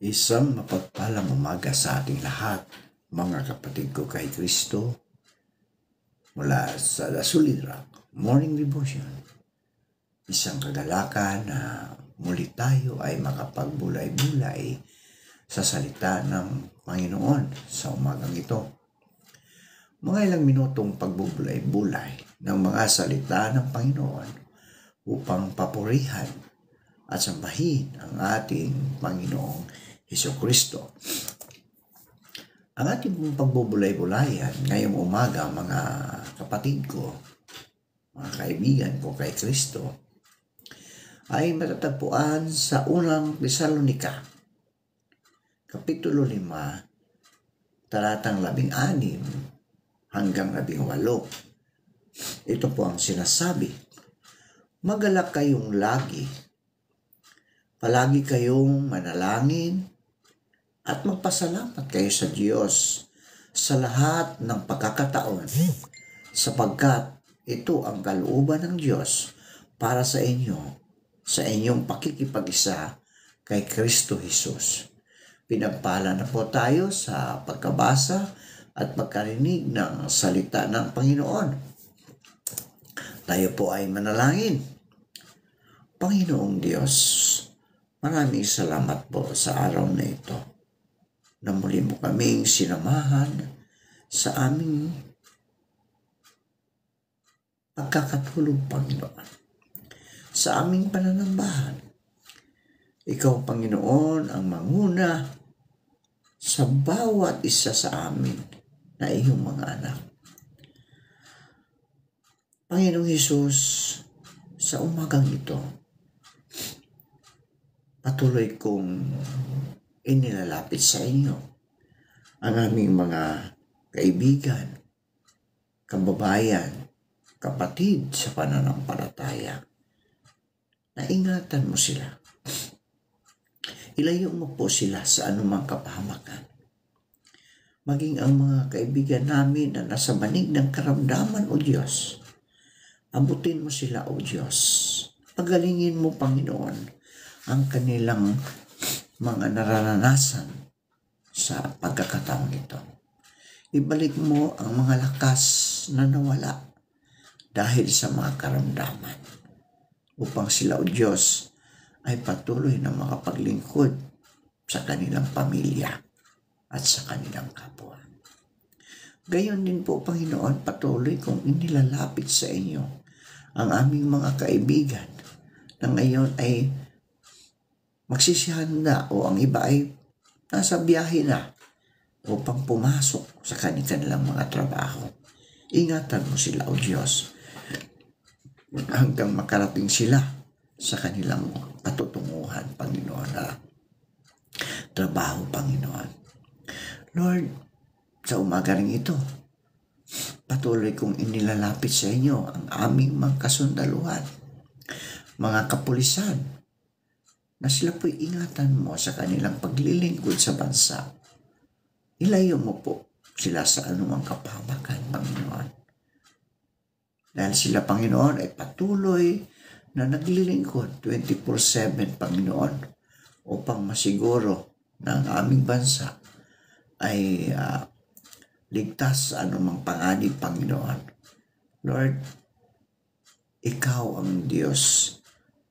Isang mapagpalang umaga sa ating lahat, mga kapatid ko kay Kristo, mula sa The Solid Rock Morning Devotion. Isang kagalakan na muli tayo ay makapagbulay-bulay sa salita ng Panginoon sa umagang ito. Mga ilang minutong pagbubulay-bulay ng mga salita ng Panginoon upang papurihan at sambahin ang ating Panginoong Hesukristo. Ang ating pong pagbubulay-bulayan ngayong umaga, mga kapatid ko, mga kaibigan ko kay Kristo, ay matatagpuan sa unang Tesalonika, Kapitulo 5, talatang 16 hanggang 18. Ito po ang sinasabi: Magalak kayong lagi, palagi kayong manalangin, at magpasalamat kayo sa Diyos sa lahat ng pagkakataon, sapagkat ito ang kalooban ng Diyos para sa inyo, sa inyong pakikipag-isa kay Kristo Jesus. Pinagpala na po tayo sa pagkabasa at pagkarinig ng salita ng Panginoon. Tayo po ay manalangin. Panginoong Diyos, maraming salamat po sa araw na ito, na muli mo kaming sinamahan sa aming pagkakatulog, Panginoon, sa aming pananambahan. Ikaw, Panginoon, ang manguna sa bawat isa sa amin na iyong mga anak. Panginoong Hesus, sa umagang ito, patuloy kong inilalapit sa inyo ang aming mga kaibigan, kababayan, kapatid sa pananampalataya. Naingatan mo sila. Ilayo mo po sila sa anumang kapahamakan. Maging ang mga kaibigan namin na nasa banig ng karamdaman, O Diyos, abutin mo sila, O Diyos. Pagalingin mo, Panginoon, ang kanilang mga nararanasan sa pagkakataon ito. Ibalik mo ang mga lakas na nawala dahil sa mga karamdaman, upang sila, O Diyos, ay patuloy na makapaglingkod sa kanilang pamilya at sa kanilang kapwa. Gayon din po, Panginoon, patuloy kong inilalapit sa inyo ang aming mga kaibigan na ngayon ay magsisihanda o ang iba ay nasa biyahe na upang pumasok sa kanilang mga trabaho. Ingatan mo sila, O Diyos, hanggang makarating sila sa kanilang patutunguhan, Panginoon, na trabaho, Panginoon. Lord, sa umaga rin ito, patuloy kong inilalapit sa inyo ang aming mga kasundaluhan, mga kapulisan, na sila po'y ingatan mo sa kanilang paglilingkod sa bansa. Ilayo mo po sila sa anumang kapahamakan, Panginoon. Dahil sila, Panginoon, ay patuloy na naglilingkod 24/7, Panginoon, upang masiguro na ang aming bansa ay ligtas sa anumang panganib, Panginoon. Lord, Ikaw ang Diyos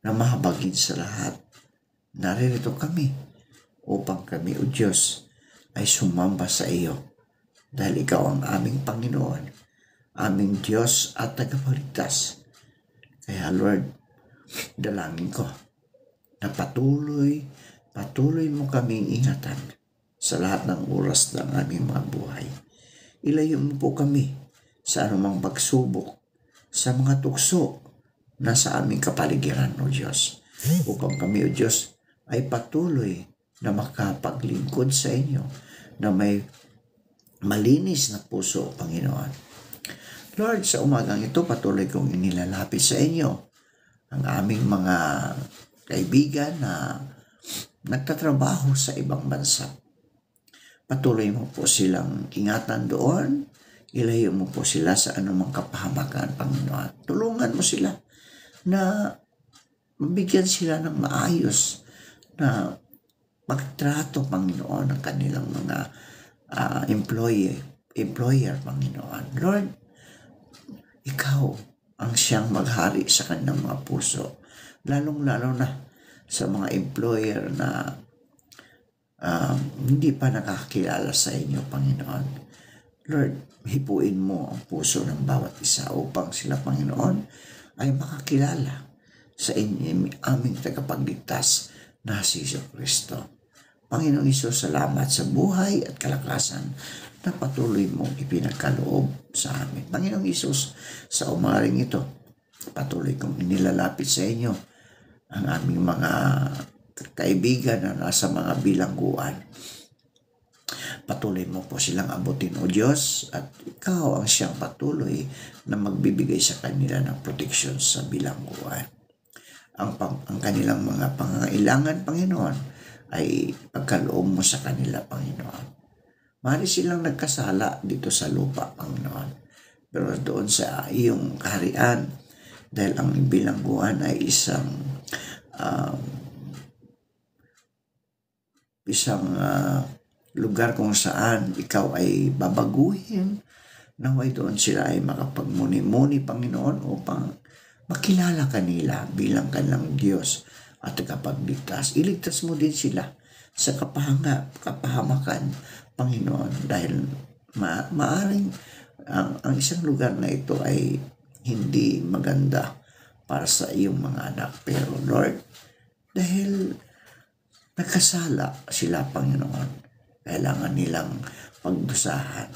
na mahabagin sa lahat. Naririto kami upang kami, O Diyos, ay sumamba sa iyo, dahil Ikaw ang aming Panginoon, aming Diyos at tagapagligtas. Kaya, Lord, dalangin ko na patuloy mo kaming ingatan sa lahat ng oras ng aming mga buhay. Ilayo mo po kami sa anumang pagsubok, sa mga tukso na sa aming kapaligiran, O Diyos, upang kami, O Diyos, ay patuloy na makapaglingkod sa inyo na may malinis na puso, Panginoon. Lord, sa umagang ito, patuloy kong inilalapit sa inyo ang aming mga kaibigan na nagtatrabaho sa ibang bansa. Patuloy mo po silang ingatan doon. Ilayo mo po sila sa anumang kapahamakan, Panginoon. Tulungan mo sila na mabigyan sila ng maayos na magtrato, Panginoon, ng kanilang mga employer, Panginoon. Lord, Ikaw ang siyang maghari sa kanilang mga puso. Lalong-lalo na sa mga employer na hindi pa nakakilala sa inyo, Panginoon. Lord, hipuin mo ang puso ng bawat isa upang sila, Panginoon, ay makakilala sa aming tagapagligtas na si Kristo. Panginoong Isus, salamat sa buhay at kalakasan na patuloy mong ipinagkaloob sa amin. Panginoong Isus, sa umaring ito, patuloy kong inilalapit sa inyo ang aming mga kaibigan na nasa mga bilangguan. Patuloy mo po silang abutin, O Diyos, at Ikaw ang siyang patuloy na magbibigay sa kanila ng protection sa bilangguan. Ang kanilang mga pangangailangan, Panginoon, ay pagkaloob mo sa kanila, Panginoon. Mari silang nagkasala dito sa lupa, Panginoon. Pero doon sa iyong kaharian, dahil ang bilangguan ay isang lugar kung saan ikaw ay babaguhin, naway doon sila ay makapagmuni-muni, Panginoon, upang makilala kanila bilang kanilang Diyos at tagapagligtas. Iligtas mo din sila sa kapahamakan, Panginoon, dahil maaring ang isang lugar na ito ay hindi maganda para sa iyong mga anak. Pero Lord, dahil nagkasala sila, Panginoon, kailangan nilang pagdusahan.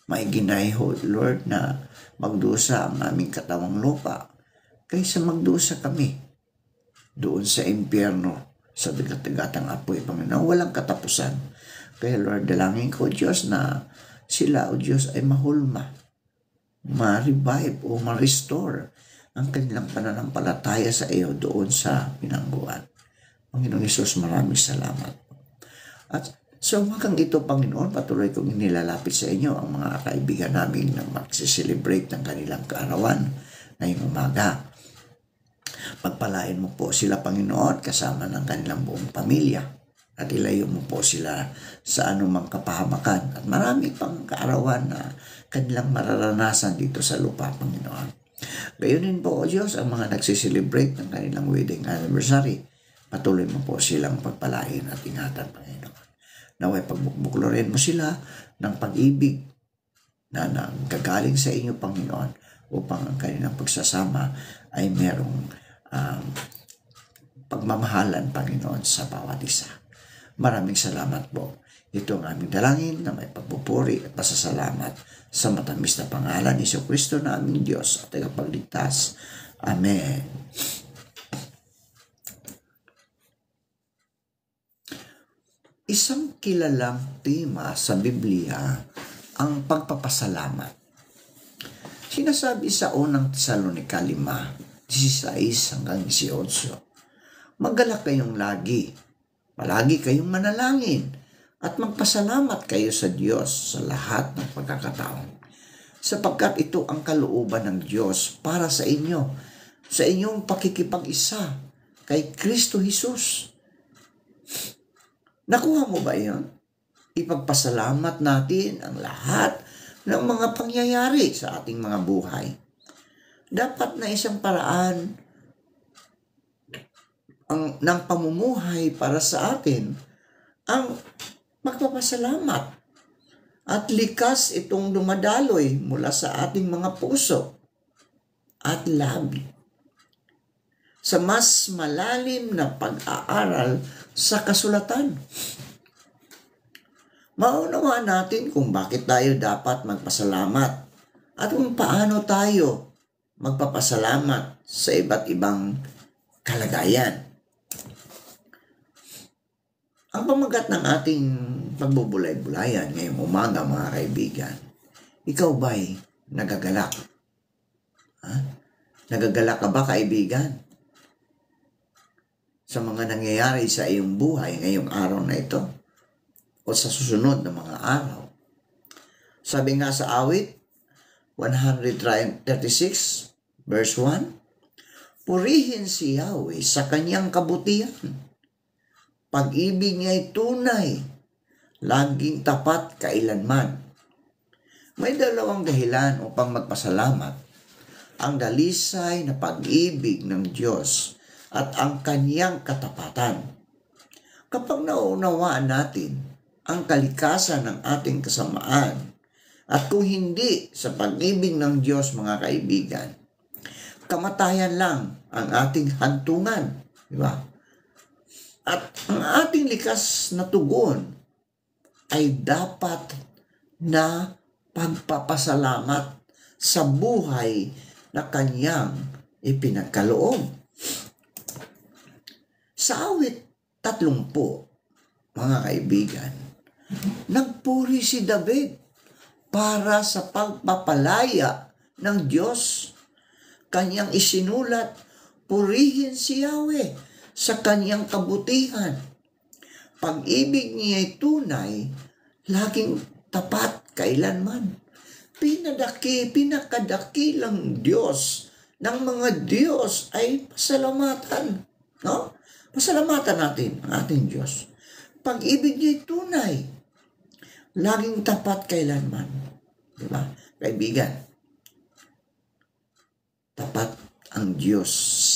May ginaiho, Lord, na magdusa ang aming katawang lupa kaysa magdusa kami doon sa impyerno, sa dagat-dagatang apoy, Panginoon, walang katapusan. Kaya Lord, dalangin ko, Diyos, na sila, O Diyos, ay mahulma, ma-revive o ma-restore ang kanilang pananampalataya sa iyo doon sa pinangguan. Panginoon Isus, maraming salamat. At sa umagang ito, Panginoon, patuloy kong inilalapit sa inyo ang mga kaibigan namin na magsiselebrate ng kanilang kaarawan ngayong umaga. Pagpalain mo po sila, Panginoon, kasama ng kanilang buong pamilya, at ilayo mo po sila sa anumang kapahamakan at marami pang kaarawan na kanilang mararanasan dito sa lupa, Panginoon. Gayunin po, O Diyos, ang mga nagsiselebrate ng kanilang wedding anniversary. Patuloy mo po silang pagpalain at ingatan, Panginoon. Naway pagbukbuklarin mo sila ng pag-ibig na nanggagaling sa inyo, Panginoon, upang ang kanilang pagsasama ay merong pagmamahalan, Panginoon, sa bawat isa. Maraming salamat po. Ito ang aming dalangin na may pagpupuri at pasasalamat sa matamis na pangalan ni Kristo na aming Diyos at tagapagligtas. Amen. Isang kilalang tema sa Biblia ang pagpapasalamat. Sinasabi sa unang Tesalonica 5:16 hanggang 18, Magalak kayong lagi, palagi kayong manalangin, at magpasalamat kayo sa Diyos sa lahat ng pagkakataon, sapagkat ito ang kalooban ng Diyos para sa inyo, sa inyong pakikipag-isa kay Kristo Jesus. Nakuha mo ba yun? Ipagpasalamat natin ang lahat ng mga pangyayari sa ating mga buhay. Dapat na isang paraan ng pamumuhay para sa atin ang magpapasalamat. At likas itong dumadaloy mula sa ating mga puso at labi sa mas malalim na pag-aaral sa kasulatan. Maunawaan natin kung bakit tayo dapat magpasalamat at kung paano tayo magpapasalamat sa iba't ibang kalagayan. Ang pamagat ng ating pagbubulay-bulayan ngayong umaga, mga kaibigan, ikaw ba'y nagagalak? Nagagalak ka ba, kaibigan, sa mga nangyayari sa iyong buhay ngayong araw na ito o sa susunod na mga araw? Sabi nga sa awit 136 verse 1, Purihin si Yahweh sa kanyang kabutihan, Pag-ibig niya ay tunay, laging tapat kailanman. May dalawang dahilan upang magpasalamat. Ang dalisay na pag-ibig ng Diyos at ang kanyang katapatan. Kapag naunawaan natin ang kalikasan ng ating kasamaan, at kung hindi sa pag-ibig ng Diyos, mga kaibigan, kamatayan lang ang ating hantungan. Di ba? At ang ating likas na tugon ay dapat na pagpapasalamat sa buhay na kanyang ipinagkaloob. Sa awit 30, mga kaibigan, nagpuri si David para sa pagpapalaya ng Diyos. Kanyang isinulat, purihin si Yahweh sa kanyang kabutihan. Pag-ibig niya ay tunay, laging tapat kailanman. Pinakadakilang Diyos ng mga Diyos ay pasalamatan. No? Pasalamatan natin ang ating Diyos. Pag-ibig niya ay tunay, laging tapat kailanman. Diba? Kaibigan, tapat ang Diyos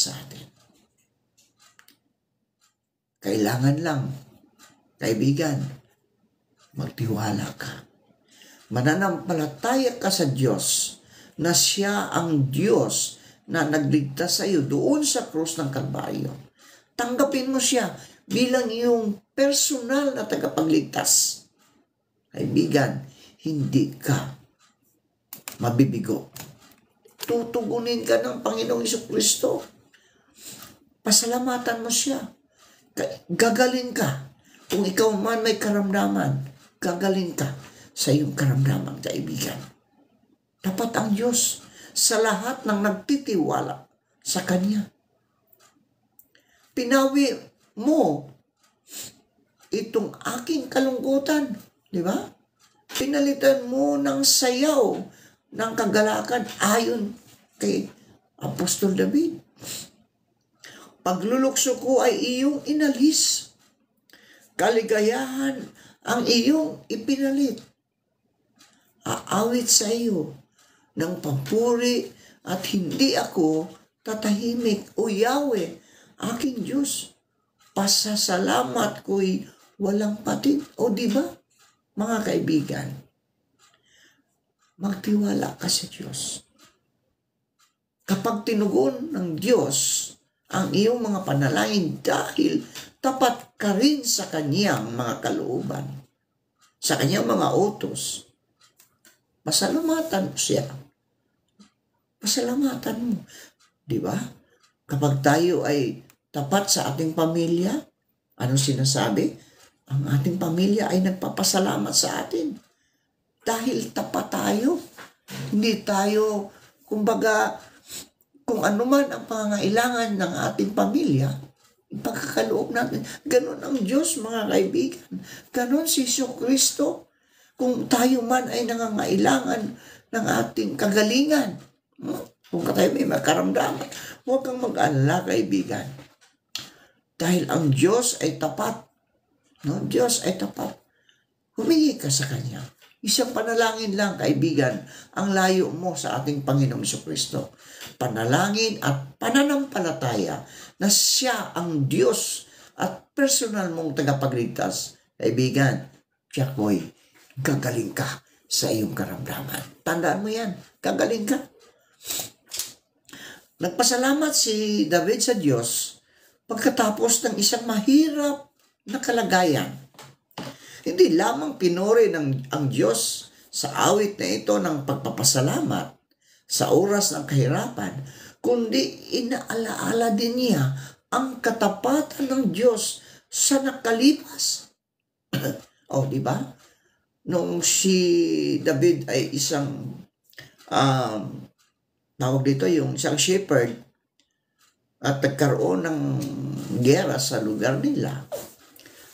sa atin. Kailangan lang, kaibigan, magtiwala ka. Mananampalataya ka sa Diyos na siya ang Diyos na nagligtas sa iyo doon sa krus ng Kalbaryo. Tanggapin mo siya bilang iyong personal na tagapagligtas. Kaibigan, hindi ka mabibigo. Tutugunin ka ng Panginoong Jesucristo. Pasalamatan mo siya. Gagaling ka. Kung ikaw man may karamdaman, gagaling ka sa iyong karamdaman, kaibigan. Tapat ang Diyos sa lahat ng nagtitiwala sa Kanya. Pinawi mo itong aking kalungkutan, di ba? Pinalitan mo ng sayaw ng kagalakan ayon kay Apostol David. Paglulukso ko ay iyong inalis. Kaligayahan ang iyong ipinalit. Aawit sa iyo ng pampuri at hindi ako tatahimik. O Yahweh, aking Diyos, pasasalamat ko'y walang patid. O diba, mga kaibigan, magtiwala ka sa Diyos. Kapag tinugon ng Diyos ang iyong mga panalangin dahil tapat ka rin sa kanyang mga kalooban, sa kanyang mga utos, pasalamatan mo siya. Pasalamatan mo. Di ba? Kapag tayo ay tapat sa ating pamilya, anong sinasabi? Ang ating pamilya ay nagpapasalamat sa atin. Dahil tapat tayo. Hindi tayo, kumbaga, kung ano man ang pangangailangan ng ating pamilya, ipagkakaloob natin. Ganon ang Diyos, mga kaibigan. Ganon si Jesucristo. Kung tayo man ay nangangailangan ng ating kagalingan, kung tayo may makaramdaman, huwag kang mag-alala, kaibigan. Dahil ang Diyos ay tapat. No? Diyos ay tapat. Humingi ka sa Kanya. Isang panalangin lang, kaibigan, ang layo mo sa ating Panginoong Jesucristo. Panalangin at pananampalataya na siya ang Diyos at personal mong tagapagligtas. Kaibigan, siya ko'y gagaling ka sa iyong karamdaman. Tandaan mo yan, gagaling ka. Nagpasalamat si David sa Diyos pagkatapos ng isang mahirap na kalagayan. Hindi lamang pinuri ang Diyos sa awit na ito ng pagpapasalamat sa oras ng kahirapan, kundi inaalaala din niya ang katapatan ng Diyos sa nakalipas. O, di ba? Nung si David ay isang tawag dito yung isang shepherd at nagkaroon ng gera sa lugar nila.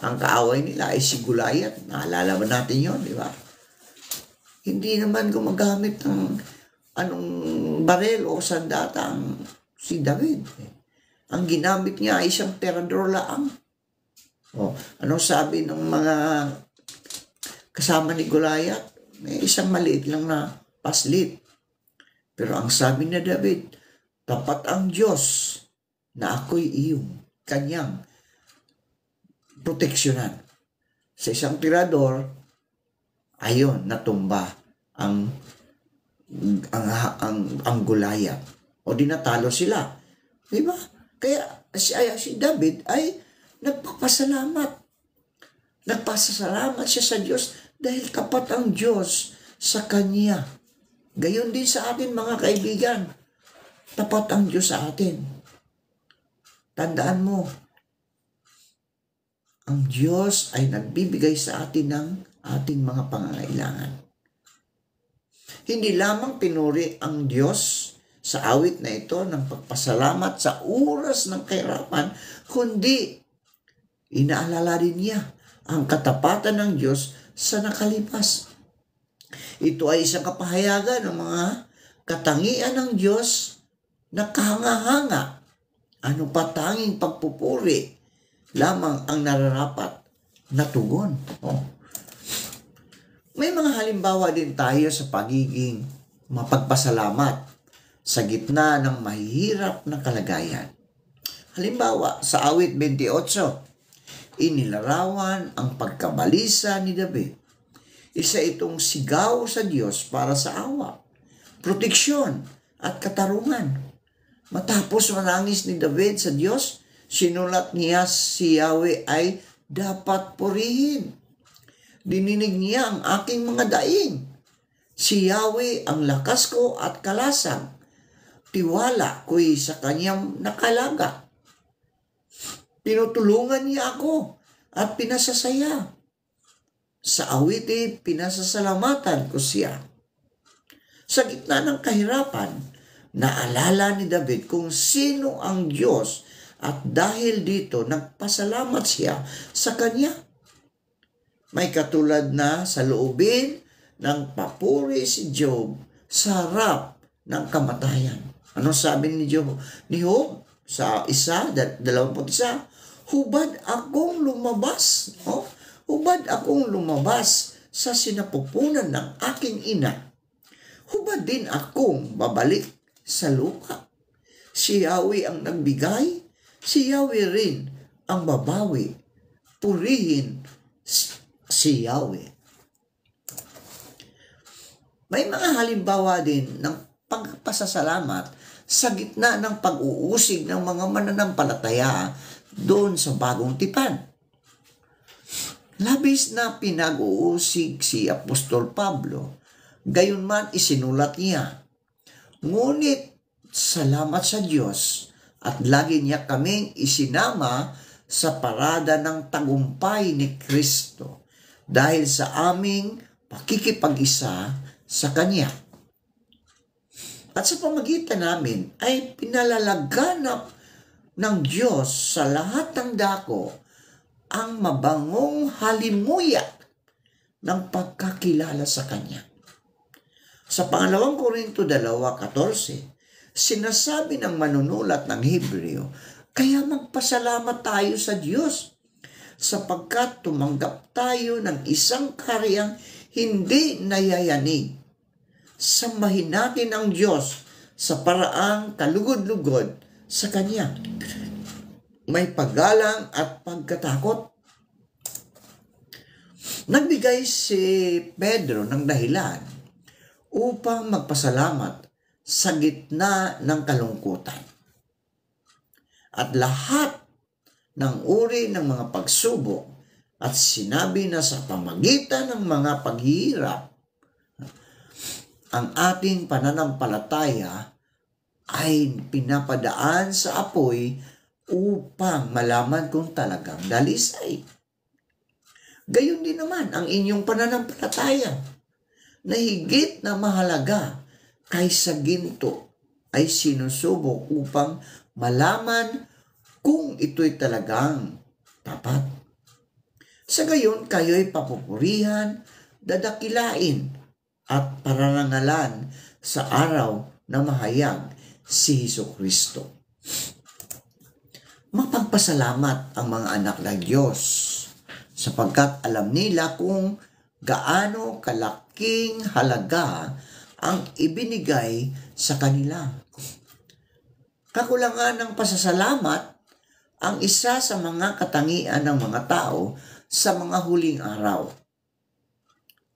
Ang kaaway nila ay si Goliath. Naalala ba natin yun, di ba? Hindi naman gumagamit ng anong barel o sandata si David. Ang ginamit niya ay isang terador laang. Anong sabi ng mga kasama ni Goliath? May isang maliit lang na paslit. Pero ang sabi ni David, tapat ang Diyos na ako'y iyong kanyang proteksyonan. Sa isang tirador, ayon, natumba ang Goliath. O dinatalo sila. Diba? Kaya si David ay nagpapasalamat. Nagpasalamat siya sa Diyos dahil tapat ang Diyos sa kanya. Gayon din sa atin mga kaibigan. Tapat ang Diyos sa atin. Tandaan mo, ang Diyos ay nagbibigay sa atin ng ating mga pangangailangan. Hindi lamang pinuri ang Diyos sa awit na ito ng pagpasalamat sa oras ng kahirapan, kundi inaalala rin niya ang katapatan ng Diyos sa nakalipas. Ito ay isang kapahayagan ng mga katangian ng Diyos na kahanga-hanga. Ano pa tanging pagpupuri lamang ang nararapat na tugon. May mga halimbawa din tayo sa pagiging mapagpasalamat sa gitna ng mahihirap na kalagayan. Halimbawa, sa awit 28, inilarawan ang pagkabalisa ni David. Isa itong sigaw sa Diyos para sa awa, proteksyon at katarungan. Matapos manangis ni David sa Diyos, sinulat niya si Yahweh ay dapat purihin. Dininig niya ang aking mga daing. Si Yahweh ang lakas ko at kalasang. Tiwala ko'y sa kanyang nakalaga. Tinutulungan niya ako at pinasasaya. Sa awiti, pinasasalamatan ko siya. Sa gitna ng kahirapan, naalala ni David kung sino ang Diyos at dahil dito nagpasalamat siya sa kanya. May katulad na sa loobin ng papuri si Job sa harap ng kamatayan. Ano sabi ni Job? Ni Job sa 1:21, hubad akong lumabas. Hubad akong lumabas sa sinapupunan ng aking ina. Hubad din akong babalik sa lupa. Si Yahweh ang nagbigay, si Yahweh rin ang babawi. Purihin si Yahweh. May mga halimbawa din ng pagpasasalamat sa gitna ng pag-uusig ng mga mananampalataya doon sa Bagong Tipan. Labis na pinag-uusig si Apostol Pablo, gayon man isinulat niya. Ngunit salamat sa Diyos at lagi niya kaming isinama sa parada ng tagumpay ni Kristo dahil sa aming pakikipag-isa sa Kanya. At sa pamagitan namin ay pinalalaganap ng Diyos sa lahat ng dako ang mabangong halimuyak ng pagkakilala sa Kanya. Sa 2 Korinto 2:14, sinasabi ng manunulat ng Hebreo, kaya magpasalamat tayo sa Diyos sapagkat tumanggap tayo ng isang karyang hindi nayayanig. Sambahin natin ang Diyos sa paraang kalugod-lugod sa Kanya. May paggalang at pagkatakot. Nagbigay si Pedro ng dahilan upang magpasalamat sa gitna ng kalungkutan. At lahat ng uri ng mga pagsubok at sinabi na sa pamagitan ng mga paghihirap, ang ating pananampalataya ay pinapadaan sa apoy upang malaman kung talagang dalisay. Gayon din naman ang inyong pananampalataya na higit na mahalaga kaysa ginto ay sinusubok upang malaman kung ito'y talagang tapat. Sa gayon, kayo'y papupurihan, dadakilain at pararangalan sa araw na mahayag si Hesukristo. mapagpasalamat ang mga anak ng Diyos sapagkat alam nila kung gaano kalaking halaga ang ibinigay sa kanila. Kakulangan ng pasasalamat ang isa sa mga katangian ng mga tao sa mga huling araw.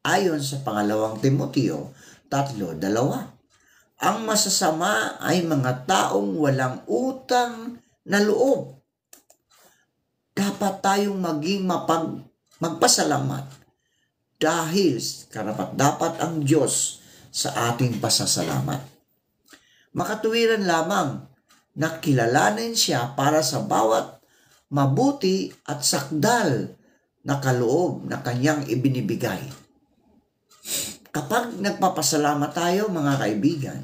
Ayon sa pangalawang Timoteo 3:2, ang masasama ay mga taong walang utang na loob. Dapat tayong maging magpasalamat dahil karapat-dapat ang Diyos sa ating pasasalamat. Makatuwiran lamang na kilalanin siya para sa bawat mabuti at sakdal na kaloob na kanyang ibinibigay. Kapag nagpapasalamat tayo, mga kaibigan,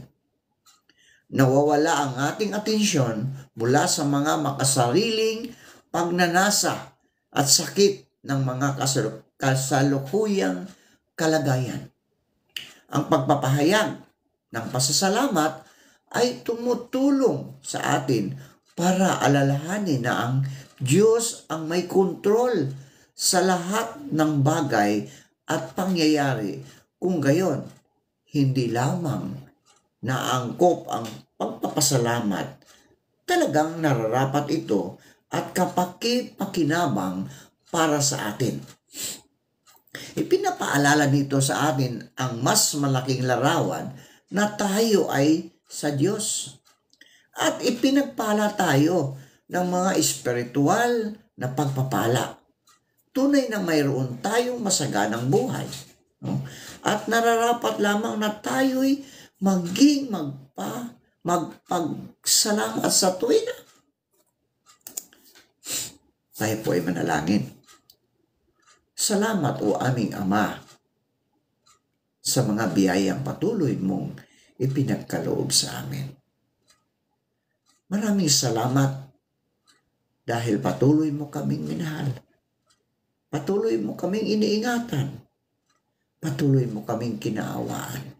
nawawala ang ating atensyon mula sa mga makasariling pagnanasa at sakit ng mga kasalukuyang kalagayan. Ang pagpapahayag ng pasasalamat ay tumutulong sa atin para alalahanin na ang Diyos ang may kontrol sa lahat ng bagay at pangyayari. Kung gayon, hindi lamang naangkop ang pagpapasalamat, talagang nararapat ito at kapaki-pakinabang para sa atin. Ipinapaalala nito sa atin ang mas malaking larawan na tayo ay sa Diyos. At ipinagpala tayo ng mga espiritual na pagpapala. Tunay na mayroon tayong masaganang buhay. At nararapat lamang na tayo'y maging magpagsalamat sa tuwina. Tayo po ay manalangin. Salamat o aming Ama sa mga biyayang patuloy mong ipinagkaloob sa amin. Maraming salamat dahil patuloy mo kaming minahal. Patuloy mo kaming iniingatan. Patuloy mo kaming kinaawaan.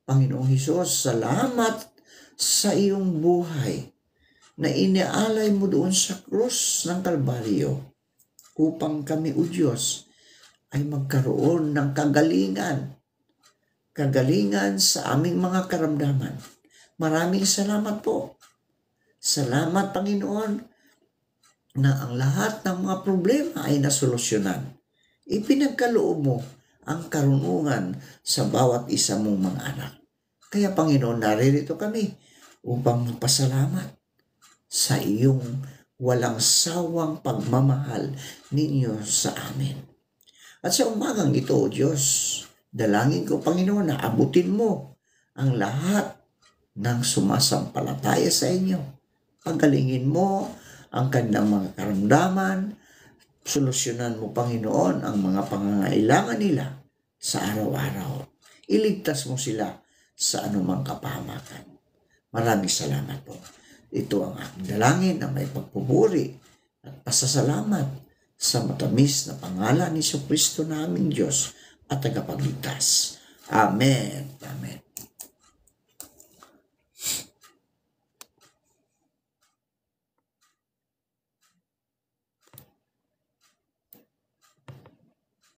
Panginoong Hesus, salamat sa iyong buhay na inialay mo doon sa krus ng Kalbaryo upang kami, O Diyos, ay magkaroon ng kagalingan sa aming mga karamdaman. Maraming salamat po. Salamat, Panginoon, na ang lahat ng mga problema ay nasolusyonan. Ipinagkaloob mo ang karunungan sa bawat isa mong mga anak. Kaya, Panginoon, naririto kami upang magpasalamat sa iyong walang sawang pagmamahal ninyo sa amin. At sa umagang ito, O Diyos, dalangin ko, Panginoon, na abutin mo ang lahat ng sumasampalataya sa inyo. Pagalingin mo ang kanilang mga karamdaman, solusyonan mo, Panginoon, ang mga pangangailangan nila sa araw-araw. Iligtas mo sila sa anumang kapahamakan. Maraming salamat po. Ito ang aking dalangin na may pagpupuri at pasasalamat sa matamis na pangalan ni Jesucristo na aming Diyos at tagapagligtas. Amen. Amen.